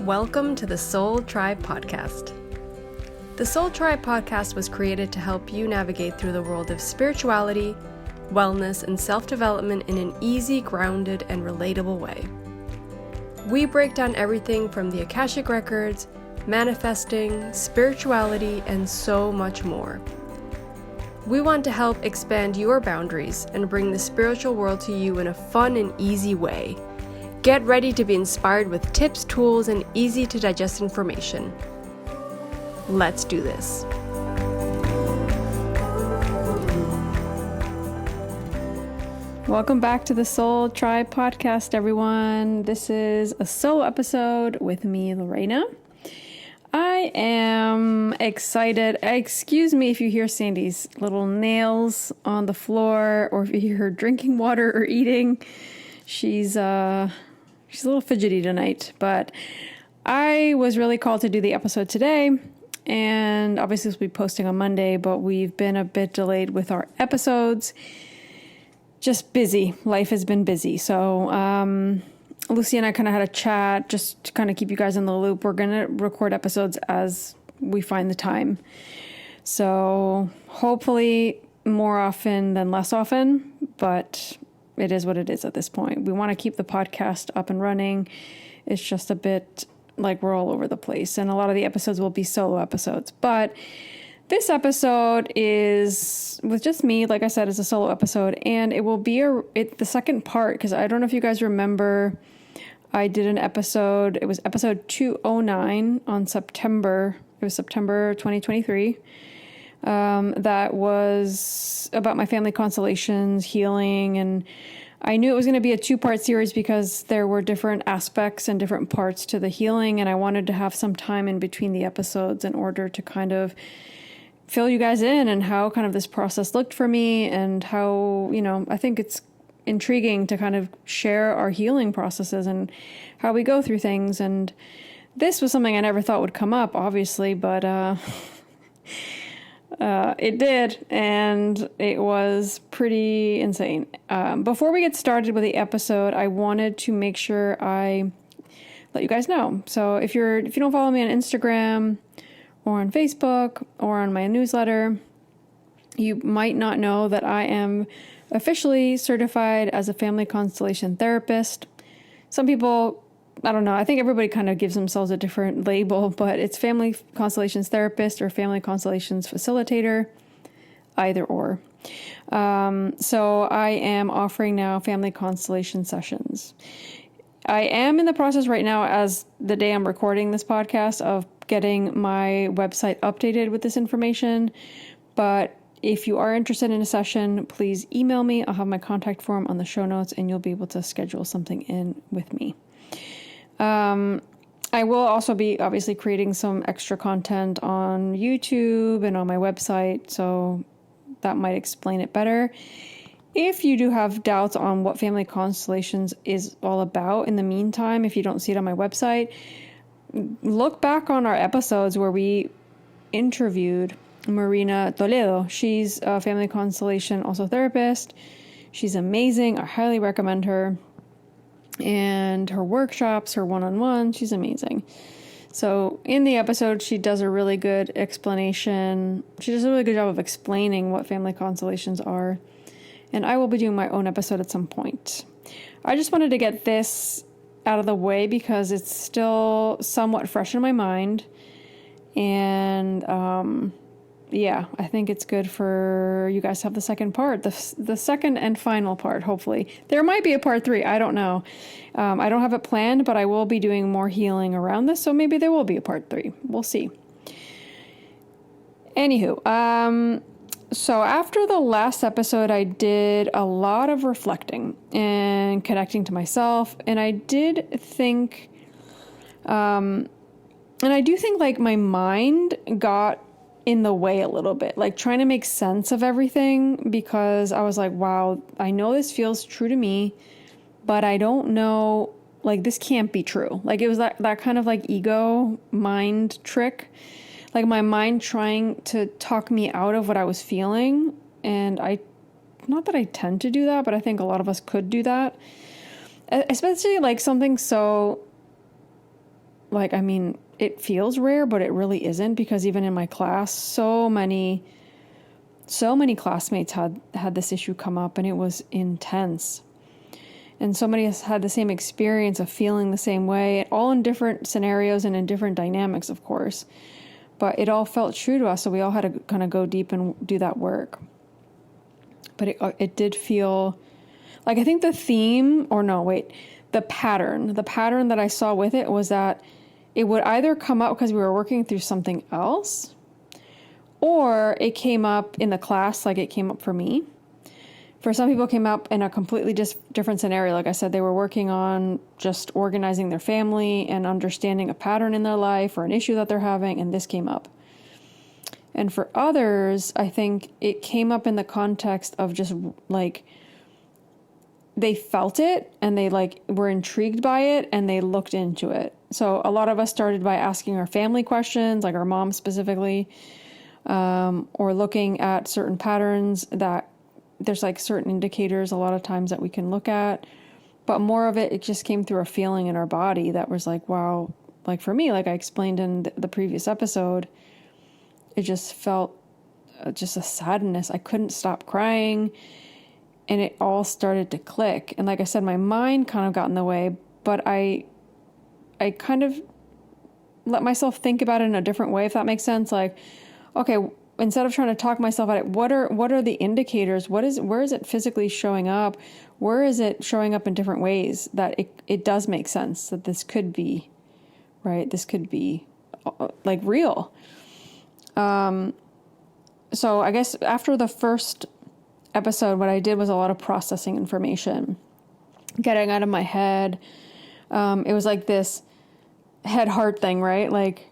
Welcome to the Soul Tribe Podcast. The Soul Tribe Podcast was created to help you navigate through the world of spirituality, wellness, and self-development in an easy, grounded, and relatable way. We break down everything from the Akashic Records, manifesting, spirituality, and so much more. We want to help expand your boundaries and bring the spiritual world to you in a fun and easy way. Get ready to be inspired with tips, tools, and easy to digest information. Let's do this. Welcome back to the Soul Tribe Podcast, everyone. This is a solo episode with me, Lorena. I am excited. Excuse me if you hear Sandy's little nails on the floor or if you hear her drinking water or eating. She's a little fidgety tonight, but I was really called to do the episode today, and obviously this will be posting on Monday, but we've been a bit delayed with our episodes. Just busy. Life has been busy. So Lucy and I kind of had a chat just to kind of keep you guys in the loop. We're going to record episodes as we find the time. So hopefully more often than less often, but it is what it is at this point. We want to keep the podcast up and running. It's just a bit like we're all over the place. And a lot of the episodes will be solo episodes. But this episode is with just me. Like I said, it's a solo episode. And it will be the second part, because I don't know if you guys remember, I did an episode. It was episode 209 on September. It was September 2023. That was about my family constellations, healing, and I knew it was going to be a 2-part series because there were different aspects and different parts to the healing, and I wanted to have some time in between the episodes in order to kind of fill you guys in and how kind of this process looked for me and how, I think it's intriguing to kind of share our healing processes and how we go through things. And this was something I never thought would come up, obviously, but it did, and it was pretty insane. Before we get started with the episode, I wanted to make sure I let you guys know. So if you don't follow me on Instagram or on Facebook or on my newsletter, you might not know that I am officially certified as a family constellation therapist. Some people, I don't know, I think everybody kind of gives themselves a different label, but it's family constellations therapist or family constellations facilitator, either or. So I am offering now family constellation sessions. I am in the process right now, as the day I'm recording this podcast, of getting my website updated with this information. But if you are interested in a session, please email me. I'll have my contact form on the show notes, and you'll be able to schedule something in with me. I will also be obviously creating some extra content on YouTube and on my website, so that might explain it better. If you do have doubts on what family constellations is all about, in the meantime, if you don't see it on my website, look back on our episodes where we interviewed Lorena. She's a family constellation also therapist. She's amazing. I highly recommend her. And her workshops, her one-on-one, she's amazing. So in the episode, she does a really good explanation. She does a really good job of explaining what family constellations are. And I will be doing my own episode at some point. I just wanted to get this out of the way because it's still somewhat fresh in my mind. And I think it's good for you guys to have the second part, the second and final part, hopefully. There might be a part 3, I don't know. I don't have it planned, but I will be doing more healing around this, so maybe there will be a part 3. We'll see. Anywho, so after the last episode, I did a lot of reflecting and connecting to myself, and I did think, and I do think like my mind got in the way a little bit, like trying to make sense of everything, because I was like, wow, I know this feels true to me, but I don't know, like this can't be true. Like it was that kind of like ego mind trick, like my mind trying to talk me out of what I was feeling. And not that I tend to do that, but I think a lot of us could do that, especially like something so like, I mean, it feels rare, but it really isn't, because even in my class, so many classmates had this issue come up, and it was intense. And so many has had the same experience of feeling the same way, all in different scenarios and in different dynamics, of course. But it all felt true to us, so we all had to kind of go deep and do that work. But it did feel like, I think the pattern that I saw with it was that it would either come up because we were working through something else, or it came up in the class, like it came up for me. For some people, it came up in a completely different scenario. Like I said, they were working on just organizing their family and understanding a pattern in their life or an issue that they're having, and this came up. And for others, I think it came up in the context of just like, they felt it and they like were intrigued by it and they looked into it. So a lot of us started by asking our family questions, like our mom specifically, or looking at certain patterns that there's like certain indicators a lot of times that we can look at. But more of it just came through a feeling in our body that was like, wow, like for me, like I explained in the previous episode, it just felt just a sadness. I couldn't stop crying. And it all started to click. And like I said, my mind kind of got in the way, but I kind of let myself think about it in a different way, if that makes sense. Like, okay, instead of trying to talk myself out of it, what are the indicators? Where is it physically showing up? Where is it showing up in different ways that it does make sense that this could be, right? This could be like real. So I guess after the first episode, what I did was a lot of processing information, getting out of my head. It was like this head-heart thing, right? Like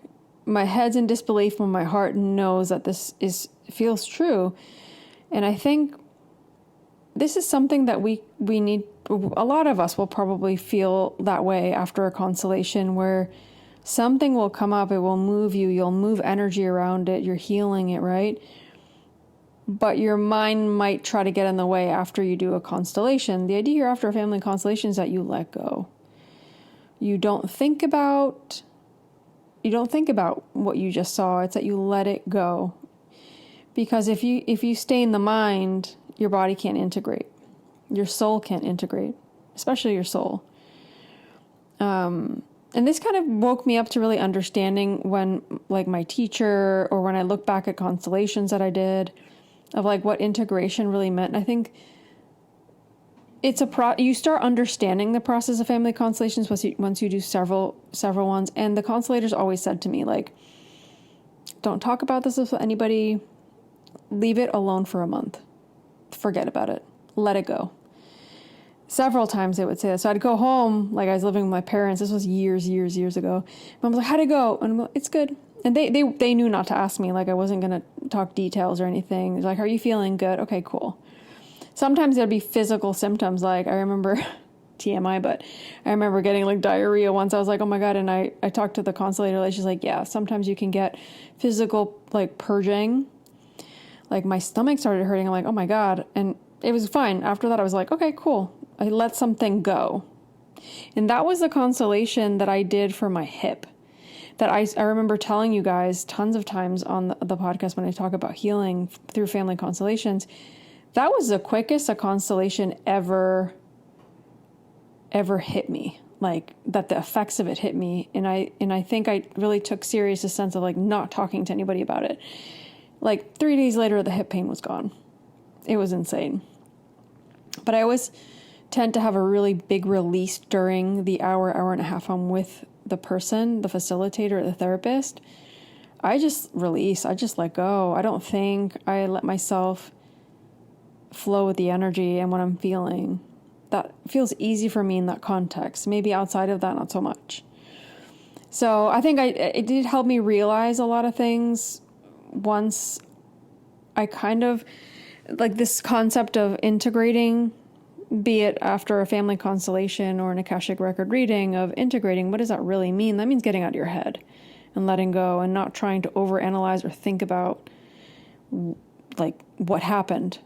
my head's in disbelief when my heart knows that this feels true. And I think this is something that we need. A lot of us will probably feel that way after a constellation, where something will come up, it will move you, you'll move energy around it, you're healing it, right? But your mind might try to get in the way after you do a constellation. The idea here after a family constellation is that you let go. You don't think about what you just saw. It's that you let it go. Because if you stay in the mind, your body can't integrate. Your soul can't integrate, especially your soul. And this kind of woke me up to really understanding when, like, my teacher, or when I look back at constellations that I did, of like what integration really meant. And I think it's you start understanding the process of family constellations once you do several ones. And the constellators always said to me, like, don't talk about this with anybody. Leave it alone for a month. Forget about it. Let it go. Several times they would say that. So I'd go home, like I was living with my parents. This was years ago. Mom was like, how'd it go? And I'm like, it's good. And they knew not to ask me. Like I wasn't going to talk details or anything. Like, are you feeling good? Okay, cool. Sometimes there'd be physical symptoms. Like I remember TMI, but I remember getting like diarrhea once. I was like, oh my God. And I talked to the constellator. Like, she's like, yeah, sometimes you can get physical like purging. Like my stomach started hurting. I'm like, oh my God. And it was fine. After that, I was like, okay, cool. I let something go. And that was the constellation that I did for my hip. That I remember telling you guys tons of times on the podcast when I talk about healing through family constellations. That was the quickest a constellation ever hit me. Like that the effects of it hit me. And I think I really took serious a sense of like not talking to anybody about it. Like 3 days later, the hip pain was gone. It was insane. But I always tend to have a really big release during the hour and a half I'm with the person, the facilitator, the therapist. I just release. I just let go. I don't think. I let myself flow with the energy and what I'm feeling. That feels easy for me in that context. Maybe outside of that, not so much. So I think it did help me realize a lot of things once I kind of, like this concept of integrating, be it after a family constellation or an Akashic record reading, of integrating. What does that really mean? That means getting out of your head and letting go and not trying to overanalyze or think about like what happened,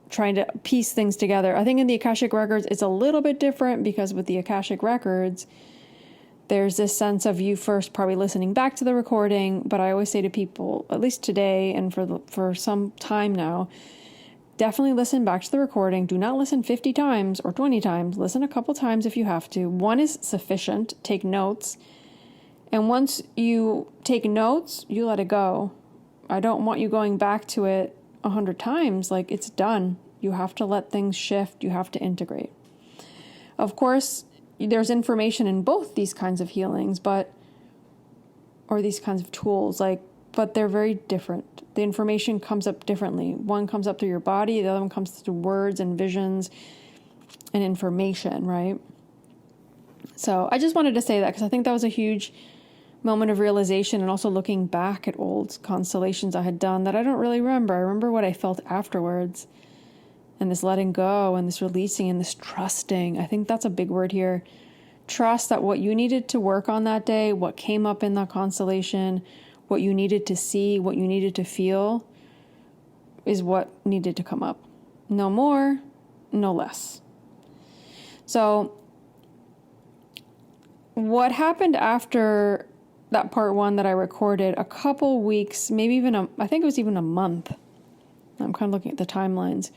trying to piece things together. I think in the Akashic records, it's a little bit different because with the Akashic records, there's this sense of you first probably listening back to the recording, but I always say to people, at least today and for some time now, definitely listen back to the recording. Do not listen 50 times or 20 times. Listen a couple times if you have to. One is sufficient. Take notes. And once you take notes, you let it go. I don't want you going back to it 100 times. Like, it's done. You have to let things shift. You have to integrate. Of course, there's information in both these kinds of healings, or these kinds of tools, but they're very different. The information comes up differently. One comes up through your body, the other one comes through words and visions and information, right? So I just wanted to say that because I think that was a huge moment of realization, and also looking back at old constellations I had done that I don't really remember. I remember what I felt afterwards, and this letting go and this releasing and this trusting. I think that's a big word here. Trust that what you needed to work on that day, what came up in that constellation, what you needed to see, what you needed to feel, is what needed to come up. No more, no less. So what happened after that part one that I recorded, a couple weeks, maybe even I think it was even a month. I'm kind of looking at the timelines.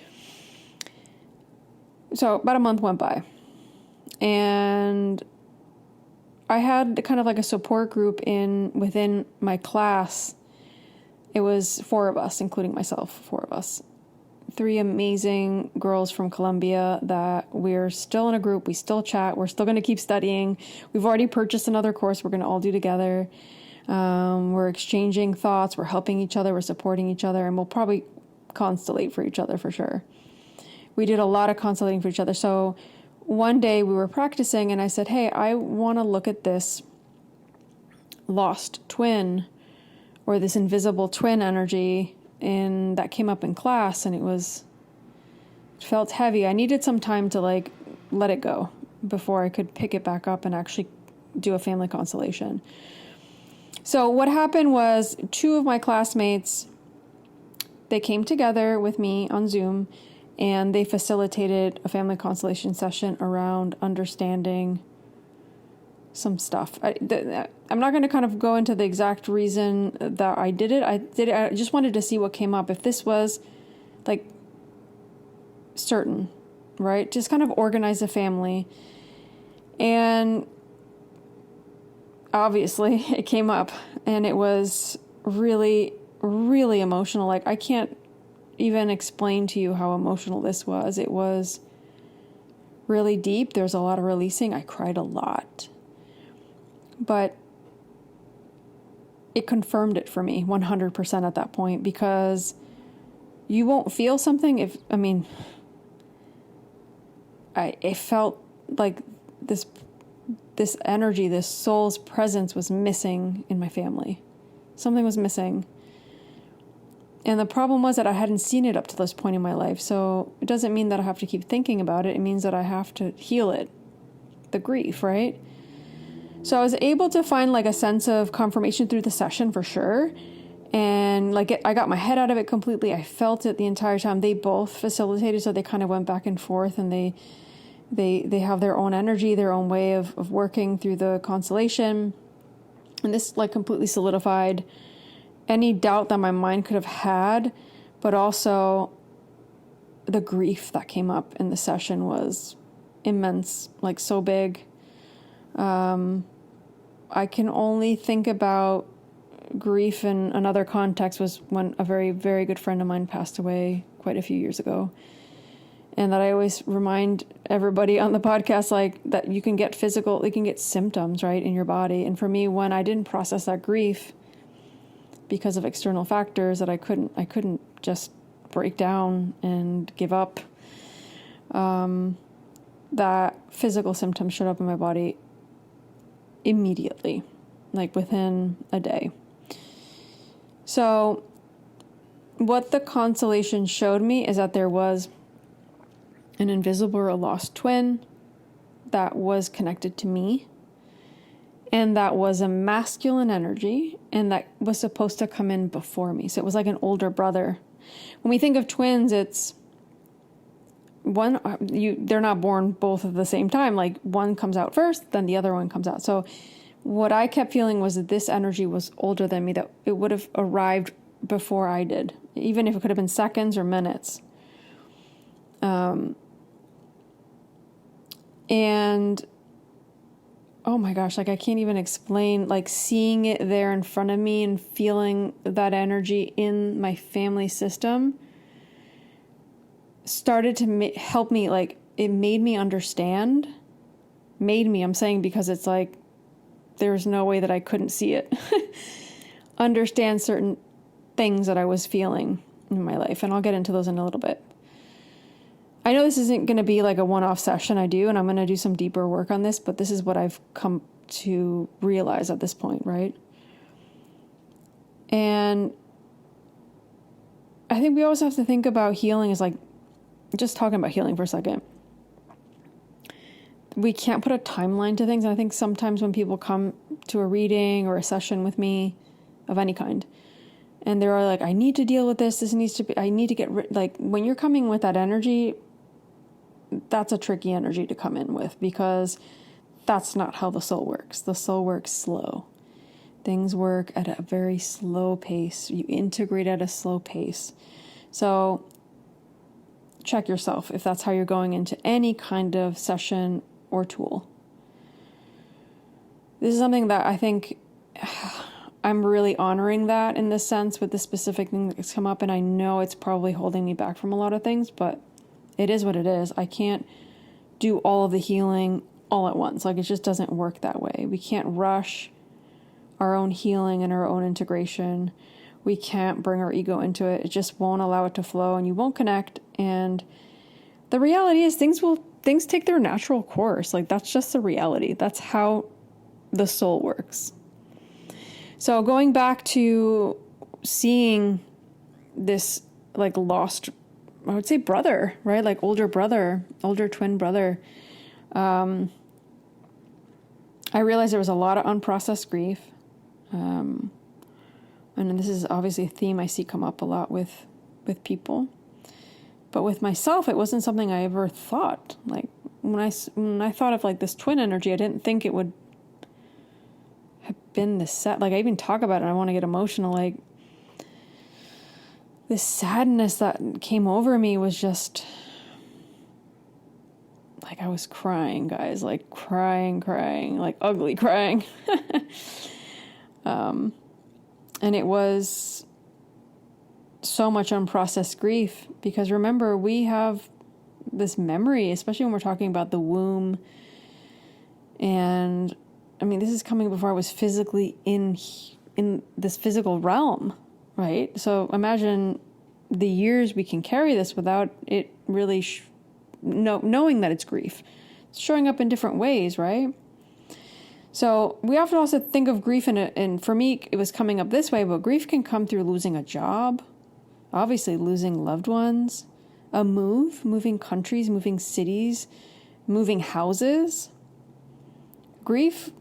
So about a month went by, and I had kind of like a support group within my class. It was 4 of us, including myself, 4 of us. 3 amazing girls from Colombia that we're still in a group. We still chat. We're still going to keep studying. We've already purchased another course we're going to all do together. We're exchanging thoughts. We're helping each other. We're supporting each other. And we'll probably constellate for each other for sure. We did a lot of constellating for each other. So one day we were practicing and I said, hey, I want to look at this lost twin or this invisible twin energy. And that came up in class, and it felt heavy. I needed some time to let it go before I could pick it back up and actually do a family constellation. So what happened was 2 of my classmates, they came together with me on Zoom, and they facilitated a family constellation session around understanding some stuff. I'm not going to kind of go into the exact reason that I did it. I just wanted to see what came up. If this was certain, right? Just kind of organize a family. And obviously it came up, and it was really, really emotional. I can't even explain to you how emotional this was. It was really deep. There's a lot of releasing. I cried a lot. But it confirmed it for me 100% at that point, because you won't feel something it felt like this energy, this soul's presence was missing in my family. Something was missing. And the problem was that I hadn't seen it up to this point in my life. So it doesn't mean that I have to keep thinking about it. It means that I have to heal it, the grief, right? So I was able to find a sense of confirmation through the session for sure. And I got my head out of it completely. I felt it the entire time. They both facilitated, so they kind of went back and forth, and they have their own energy, their own way of working through the constellation. And this completely solidified any doubt that my mind could have had, but also the grief that came up in the session was immense, so big. I can only think about grief in another context was when a very, very good friend of mine passed away quite a few years ago. And that I always remind everybody on the podcast, that you can get you can get symptoms, right, in your body. And for me, when I didn't process that grief because of external factors, that I couldn't just break down and give up, that physical symptoms showed up in my body immediately, within a day. So what the constellation showed me is that there was an invisible or a lost twin that was connected to me, and that was a masculine energy, and that was supposed to come in before me. So it was like an older brother. When we think of twins, it's they're not born both at the same time. One comes out first, then the other one comes out. So what I kept feeling was that this energy was older than me, that it would have arrived before I did, even if it could have been seconds or minutes. And oh my gosh, like I can't even explain, like seeing it there in front of me and feeling that energy in my family system started to help me, like it made me understand, I'm saying because it's like, there's no way that I couldn't see it, understand certain things that I was feeling in my life. And I'll get into those in a little bit. I know this isn't going to be like a one-off session I do, and I'm going to do some deeper work on this, but this is what I've come to realize at this point, right? And I think we always have to think about healing as like, just talking about healing for a second. We can't put a timeline to things. And I think sometimes when people come to a reading or a session with me of any kind, and they're like, I need to deal with this. This needs to be, I need to get rid, like when you're coming with that energy, that's a tricky energy to come in with, because that's not how the soul works. The soul works slow. Things work at a very slow pace. You integrate at a slow pace. So check yourself if that's how you're going into any kind of session or tool. This is something that I think I'm really honoring that in this sense with the specific thing that's come up. And I know it's probably holding me back from a lot of things, but it is what it is. I can't do all of the healing all at once. Like it just doesn't work that way. We can't rush our own healing and our own integration. We can't bring our ego into it. It just won't allow it to flow, and you won't connect. And the reality is things take their natural course. Like that's just the reality. That's how the soul works. So going back to seeing this like lost, I would say brother, right? Like older twin brother. I realized there was a lot of unprocessed grief. And this is obviously a theme I see come up a lot with people. But with myself, it wasn't something I ever thought. Like when I thought of like this twin energy, I didn't think it would have been this sad. Like I even talk about it, I want to get emotional. Like this sadness that came over me was just like I was crying, guys, like crying, like ugly crying. And it was so much unprocessed grief, because remember, we have this memory, especially when we're talking about the womb. And I mean, this is coming before I was physically in this physical realm, right? So imagine the years we can carry this without it really knowing that it's grief. It's showing up in different ways, right? So we have to also think of grief and for me, it was coming up this way, but grief can come through losing a job, obviously losing loved ones, moving countries, moving cities, moving houses. Grief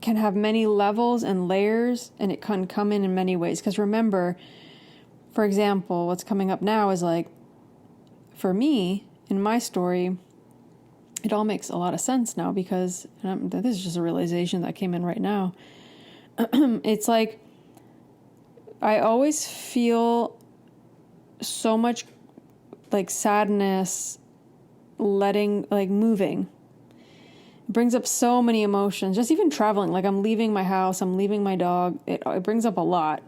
can have many levels and layers, and it can come in many ways. Because remember, for example, what's coming up now is like, for me, in my story, it all makes a lot of sense now, because this is just a realization that came in right now. It's like, I always feel so much like sadness, moving. It brings up so many emotions, just even traveling. Like I'm leaving my house, I'm leaving my dog. It brings up a lot.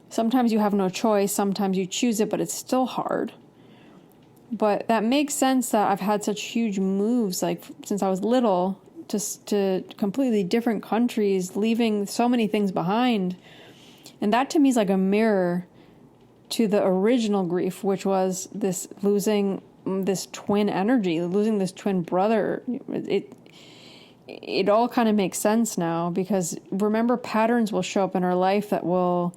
Sometimes you have no choice. Sometimes you choose it, but it's still hard. But that makes sense that I've had such huge moves, like since I was little, to completely different countries, leaving so many things behind. And that to me is like a mirror to the original grief, which was this losing this twin energy, losing this twin brother. It all kind of makes sense now, because remember, patterns will show up in our life that will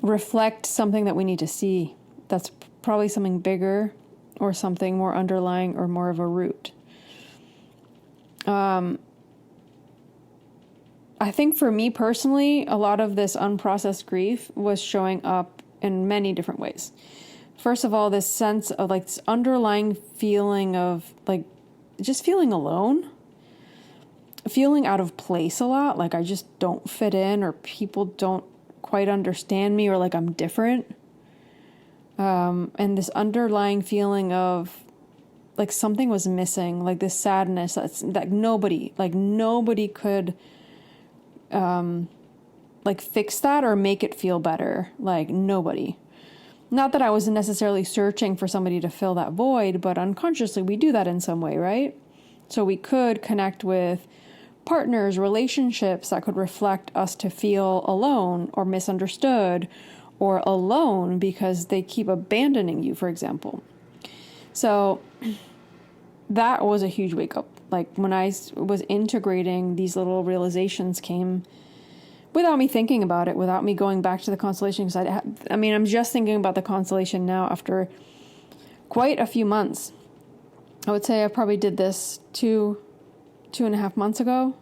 reflect something that we need to see. That's probably something bigger, or something more underlying, or more of a root. I think for me personally, a lot of this unprocessed grief was showing up in many different ways. First of all, this sense of like this underlying feeling of like just feeling alone. feeling out of place a lot. Like I just don't fit in, or people don't quite understand me, or like I'm different. And this underlying feeling of like something was missing, like this sadness that nobody could, like fix that or make it feel better. Like nobody. Not that I wasn't necessarily searching for somebody to fill that void, but unconsciously we do that in some way, right? So we could connect with partners, relationships that could reflect us to feel alone or misunderstood or alone because they keep abandoning you, for example. So that was a huge wake up. Like when I was integrating, these little realizations came without me thinking about it, without me going back to the constellation. Because I'm just thinking about the constellation now after quite a few months. I would say I probably did this 2.5 months ago.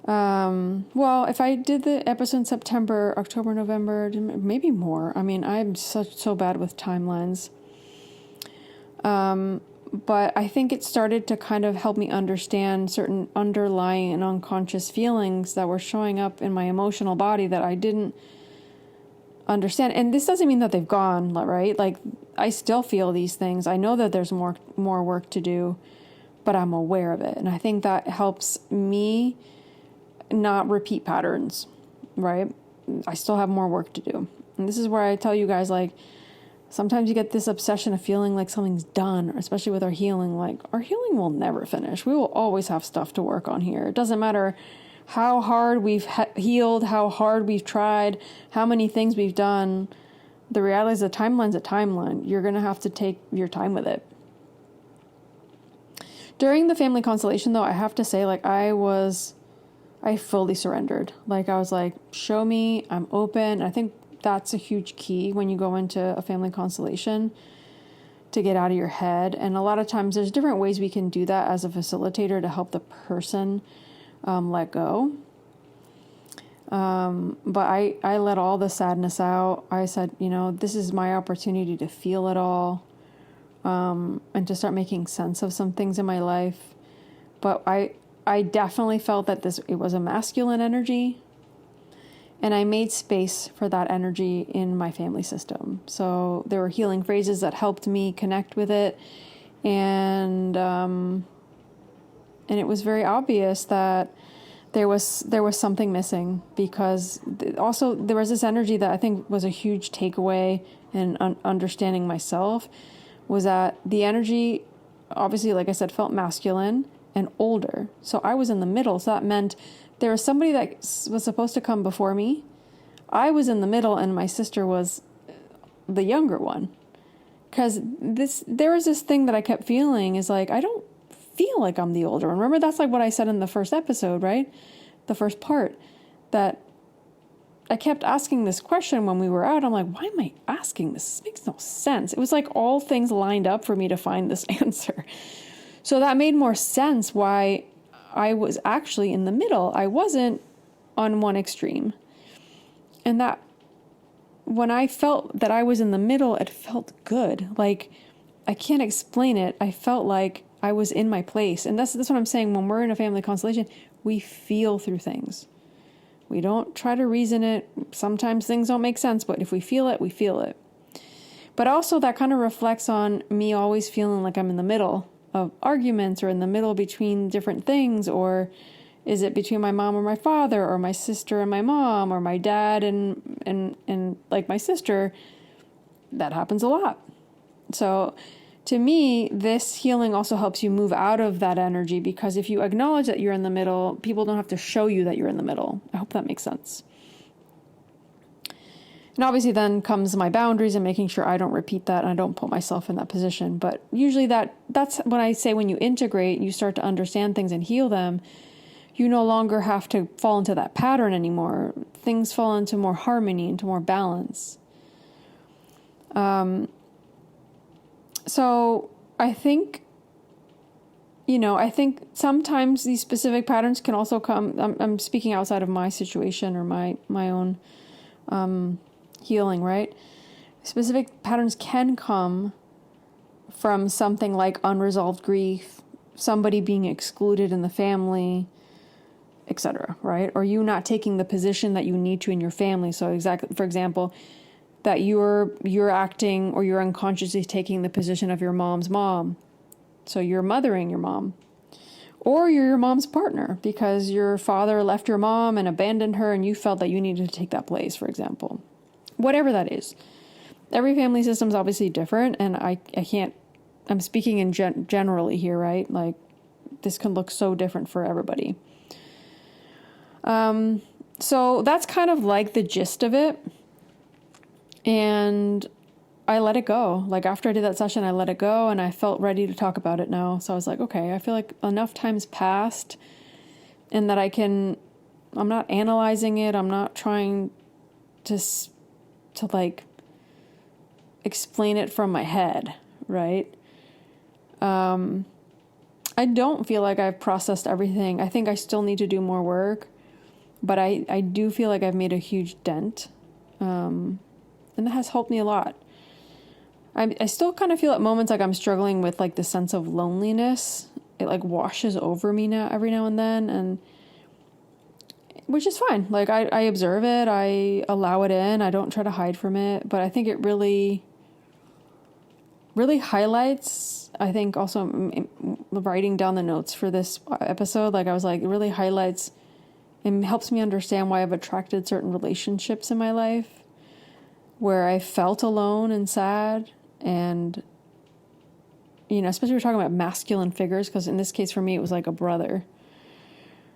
Well, if I did the episode in September, October, November, maybe more. I mean, I'm so bad with timelines. But I think it started to kind of help me understand certain underlying and unconscious feelings that were showing up in my emotional body that I didn't understand. And this doesn't mean that they've gone, right? Like I still feel these things. I know that there's more work to do, but I'm aware of it. And I think that helps me not repeat patterns, right? I still have more work to do. And this is where I tell you guys, like, sometimes you get this obsession of feeling like something's done, especially with our healing. Like, our healing will never finish. We will always have stuff to work on here. It doesn't matter how hard we've healed, how hard we've tried, how many things we've done. The reality is a timeline's a timeline. You're going to have to take your time with it. During the family constellation, though, I have to say, like, I fully surrendered. Like, I was like, show me, I'm open. I think that's a huge key when you go into a family constellation, to get out of your head. And a lot of times there's different ways we can do that as a facilitator to help the person let go. But I let all the sadness out. I said, this is my opportunity to feel it all, and to start making sense of some things in my life. But I definitely felt that it was a masculine energy. And I made space for that energy in my family system. So there were healing phrases that helped me connect with it. And it was very obvious that there was something missing, because also there was this energy that I think was a huge takeaway in understanding myself, was that the energy, obviously, like I said, felt masculine and older. So I was in the middle. So that meant there was somebody that was supposed to come before me. I was in the middle, and my sister was the younger one. Because there was this thing that I kept feeling is like, I don't feel like I'm the older one. Remember, that's like what I said in the first episode, right? The first part, that I kept asking this question when we were out. I'm like, why am I asking this? This makes no sense. It was like all things lined up for me to find this answer. So that made more sense why I was actually in the middle. I wasn't on one extreme. And that when I felt that I was in the middle, it felt good. Like, I can't explain it. I felt like I was in my place. And that's what I'm saying. When we're in a family constellation, we feel through things. We don't try to reason it. Sometimes things don't make sense, but if we feel it, we feel it. But also that kind of reflects on me always feeling like I'm in the middle of arguments, or in the middle between different things, or is it between my mom or my father, or my sister and my mom, or my dad and like my sister? That happens a lot. So to me, this healing also helps you move out of that energy, because if you acknowledge that you're in the middle, people don't have to show you that you're in the middle. I hope that makes sense. And obviously then comes my boundaries and making sure I don't repeat that and I don't put myself in that position. But usually that's when I say, when you integrate, you start to understand things and heal them, you no longer have to fall into that pattern anymore. Things fall into more harmony, into more balance. So I think, I think sometimes these specific patterns can also come, I'm speaking outside of my situation or my own healing, right? Specific patterns can come from something like unresolved grief, somebody being excluded in the family, etc., right? Or you not taking the position that you need to in your family. So exactly, for example, that you're acting or you're unconsciously taking the position of your mom's mom. So you're mothering your mom. Or you're your mom's partner because your father left your mom and abandoned her and you felt that you needed to take that place, for example. Whatever that is. Every family system is obviously different, and I can't, I'm speaking in generally here, right? Like, this can look so different for everybody. So that's kind of like the gist of it. And I let it go. Like, after I did that session, I let it go and I felt ready to talk about it now. So I was like, okay, I feel like enough time's passed and that I'm not analyzing it. I'm not trying to like explain it from my head, right? I don't feel like I've processed everything. I think I still need to do more work, but I do feel like I've made a huge dent. And that has helped me a lot. I still kind of feel at moments like I'm struggling with like the sense of loneliness. It like washes over me now every now and then, and which is fine. Like I observe it, I allow it in, I don't try to hide from it, but I think it really highlights, I think also writing down the notes for this episode, like I was like, it really highlights and helps me understand why I've attracted certain relationships in my life where I felt alone and sad. And, you know, especially we're talking about masculine figures, because in this case for me, it was like a brother.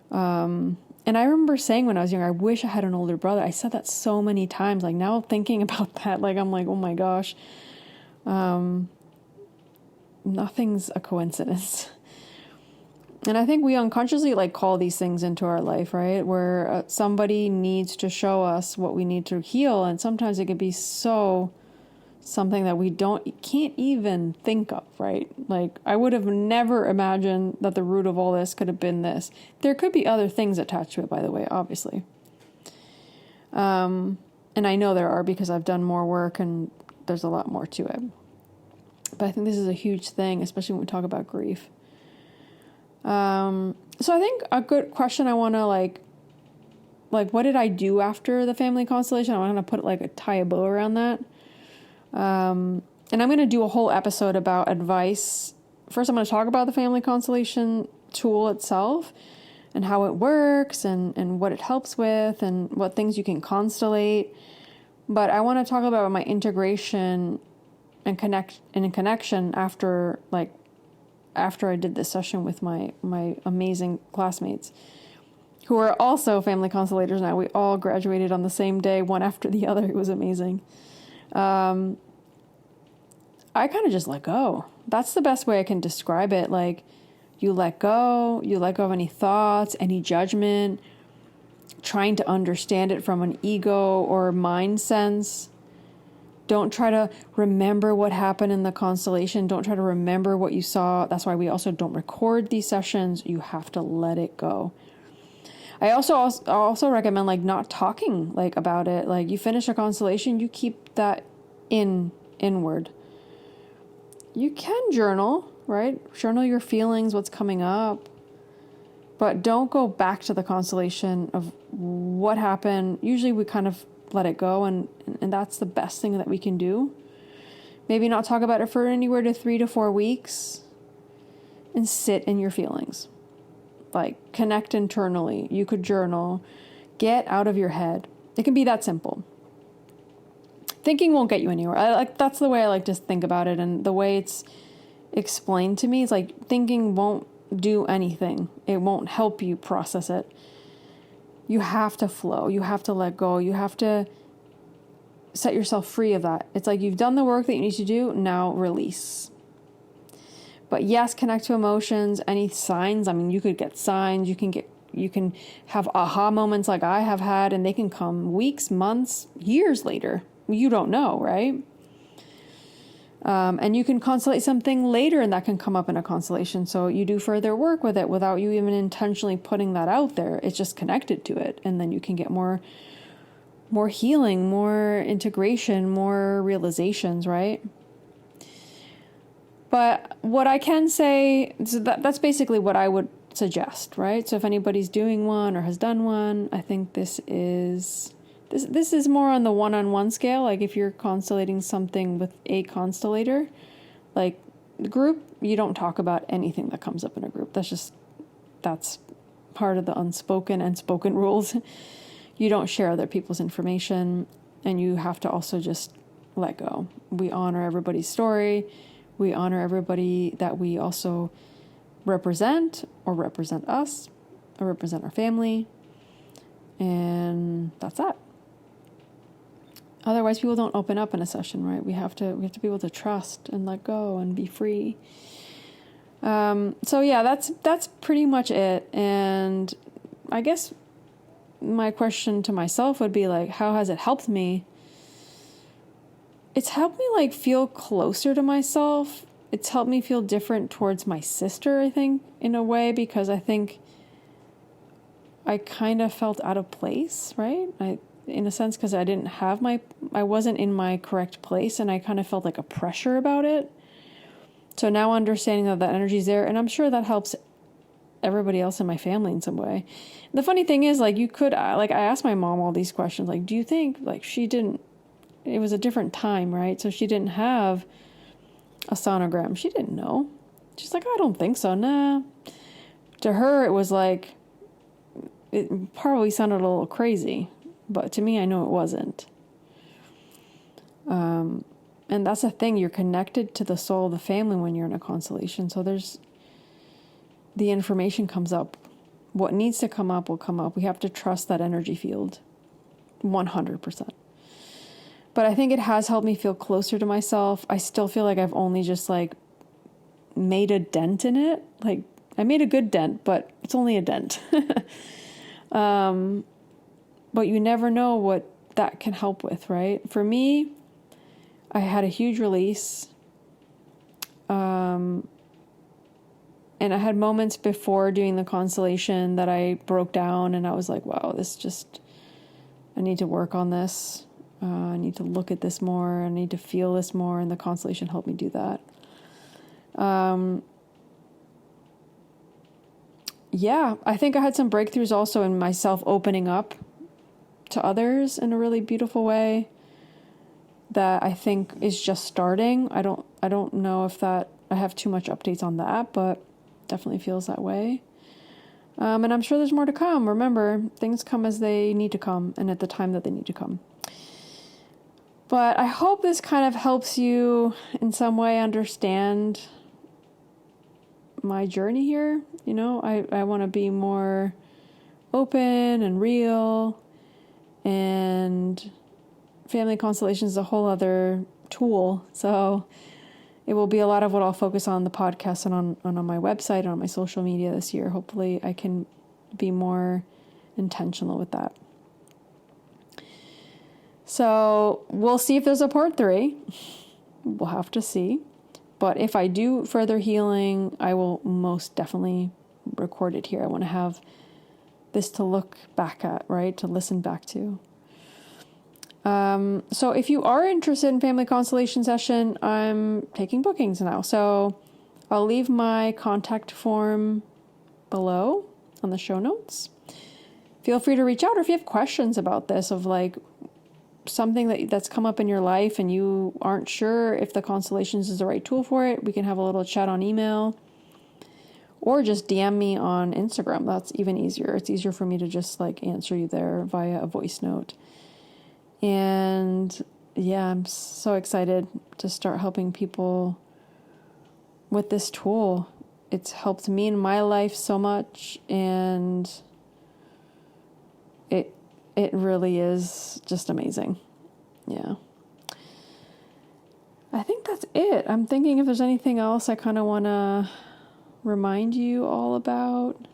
And I remember saying when I was younger, I wish I had an older brother. I said that so many times. Like now thinking about that, like, I'm like, oh my gosh, nothing's a coincidence. And I think we unconsciously like call these things into our life, right? Where somebody needs to show us what we need to heal. And sometimes it could be something that we can't even think of, right? Like I would have never imagined that the root of all this could have been this. There could be other things attached to it, by the way, obviously. And I know there are because I've done more work and there's a lot more to it. But I think this is a huge thing, especially when we talk about grief. So I think a good question I want to like what did I do after the family constellation? I want to put like tie a bow around that. And I'm going to do a whole episode about advice. First, I'm going to talk about the family constellation tool itself and how it works and what it helps with and what things you can constellate. But I want to talk about my integration and connection after I did this session with my amazing classmates who are also family constellators now. We all graduated on the same day, one after the other. It was amazing. I kind of just let go. That's the best way I can describe it. Like you let go of any thoughts, any judgment, trying to understand it from an ego or mind sense. Don't try to remember what happened in the constellation. Don't try to remember what you saw. That's why we also don't record these sessions. You have to let it go. I also recommend like not talking like about it. Like you finish a constellation, you keep that inward. You can journal, right? Journal your feelings, what's coming up. But don't go back to the constellation of what happened. Usually we kind of let it go, and that's the best thing that we can do. Maybe not talk about it for anywhere to 3 to 4 weeks and sit in your feelings. Like connect internally. You could journal. Get out of your head. It can be that simple. Thinking won't get you anywhere. That's the way I like to think about it, and the way it's explained to me is like thinking won't do anything. It won't help you process it. You have to flow. You have to let go. You have to set yourself free of that. It's like you've done the work that you need to do. Now release. But yes, connect to emotions. Any signs? I mean, you could get signs. You can have aha moments like I have had, and they can come weeks, months, years later. You don't know, right? And you can constellate something later, and that can come up in a constellation. So you do further work with it without you even intentionally putting that out there. It's just connected to it, and then you can get more healing, more integration, more realizations, right? But what I can say, so that's basically what I would suggest, right? So if anybody's doing one or has done one, I think this is more on the one-on-one scale. Like if you're constellating something with a constellator, like the group, you don't talk about anything that comes up in a group. That's part of the unspoken and spoken rules. You don't share other people's information, and you have to also just let go. We honor everybody's story. We honor everybody that we also represent or represent us or represent our family. And that's that. Otherwise, people don't open up in a session, right? We have to be able to trust and let go and be free. So yeah, that's pretty much it. And I guess my question to myself would be like, how has it helped me? It's helped me like feel closer to myself. It's helped me feel different towards my sister, I think, in a way, because I think I kind of felt out of place, right? In a sense, because I wasn't in my correct place, and I kind of felt like a pressure about it. So now understanding that energy's there, and I'm sure that helps everybody else in my family in some way. The funny thing is, like, I asked my mom all these questions, like, do you think, like, it was a different time, right? So she didn't have a sonogram. She didn't know. She's like, I don't think so. Nah. To her, it was like, it probably sounded a little crazy, but to me, I know it wasn't. And that's the thing, you're connected to the soul of the family when you're in a constellation. So the information comes up. What needs to come up will come up. We have to trust that energy field 100%. But I think it has helped me feel closer to myself. I still feel like I've only just like made a dent in it. Like I made a good dent, but it's only a dent. But you never know what that can help with, right? For me, I had a huge release. And I had moments before doing the constellation that I broke down and I was like, wow, I need to work on this. I need to look at this more. I need to feel this more. And the constellation helped me do that. Yeah, I think I had some breakthroughs also in myself opening up to others in a really beautiful way that I think is just starting. I don't know if I have too much updates on that, but definitely feels that way. And I'm sure there's more to come. Remember, things come as they need to come and at the time that they need to come. But I hope this kind of helps you in some way understand my journey here. You know, I want to be more open and real, and Family Constellations is a whole other tool. So it will be a lot of what I'll focus on the podcast and on my website and on my social media this year. Hopefully I can be more intentional with that. So we'll see if there's a part 3. We'll have to see. But if I do further healing, I will most definitely record it here. I want to have this to look back at, right? To listen back to. So if you are interested in Family Constellation session, I'm taking bookings now. So I'll leave my contact form below on the show notes. Feel free to reach out, or if you have questions about this, of like something that's come up in your life and you aren't sure if the constellations is the right tool for it, we can have a little chat on email, or just DM me on Instagram. That's even easier. It's easier for me to just like answer you there via a voice note. And yeah, I'm so excited to start helping people with this tool. It's helped me in my life so much, and it really is just amazing. Yeah. I think that's it. I'm thinking if there's anything else I kind of want to remind you all about.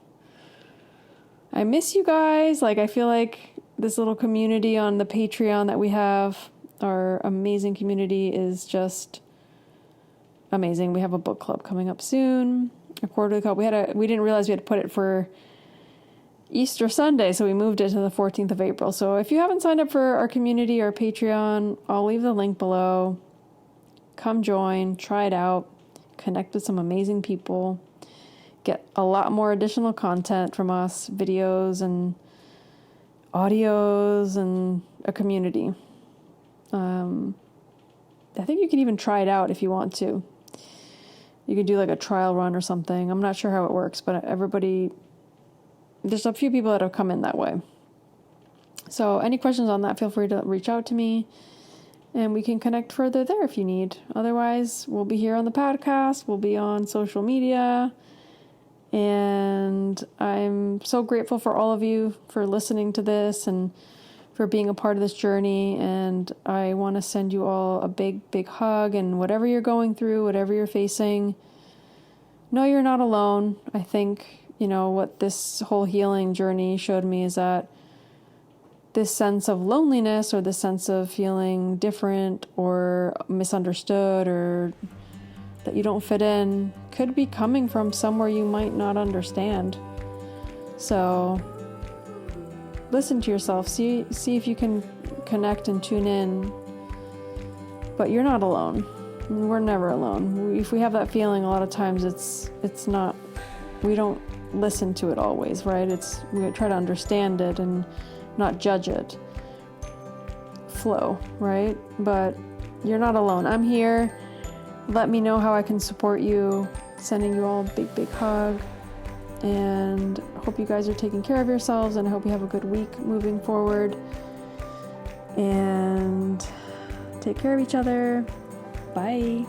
I miss you guys. Like, I feel like this little community on the Patreon that we have, our amazing community, is just amazing. We have a book club coming up soon, a quarterly club. We didn't realize we had to put it for Easter Sunday, so we moved it to the 14th of April. So if you haven't signed up for our community or Patreon, I'll leave the link below. Come join, try it out, connect with some amazing people. get a lot more additional content from us, videos and audios and a community. I think you can even try it out if you want to. You could do like a trial run or something. I'm not sure how it works, but there's a few people that have come in that way. So any questions on that, feel free to reach out to me and we can connect further there if you need. Otherwise, we'll be here on the podcast. We'll be on social media. And I'm so grateful for all of you for listening to this and for being a part of this journey. And I want to send you all a big, big hug. And whatever you're going through, whatever you're facing, know you're not alone. I think, what this whole healing journey showed me is that this sense of loneliness or this sense of feeling different or misunderstood or that you don't fit in could be coming from somewhere you might not understand. So listen to yourself, see if you can connect and tune in. But you're not alone. We're never alone. If we have that feeling, a lot of times it's not, we don't listen to it always, right? We try to understand it and not judge it. Flow, right? But you're not alone. I'm here. Let me know how I can support you. Sending you all a big, big hug. And hope you guys are taking care of yourselves, and I hope you have a good week moving forward. And take care of each other. Bye.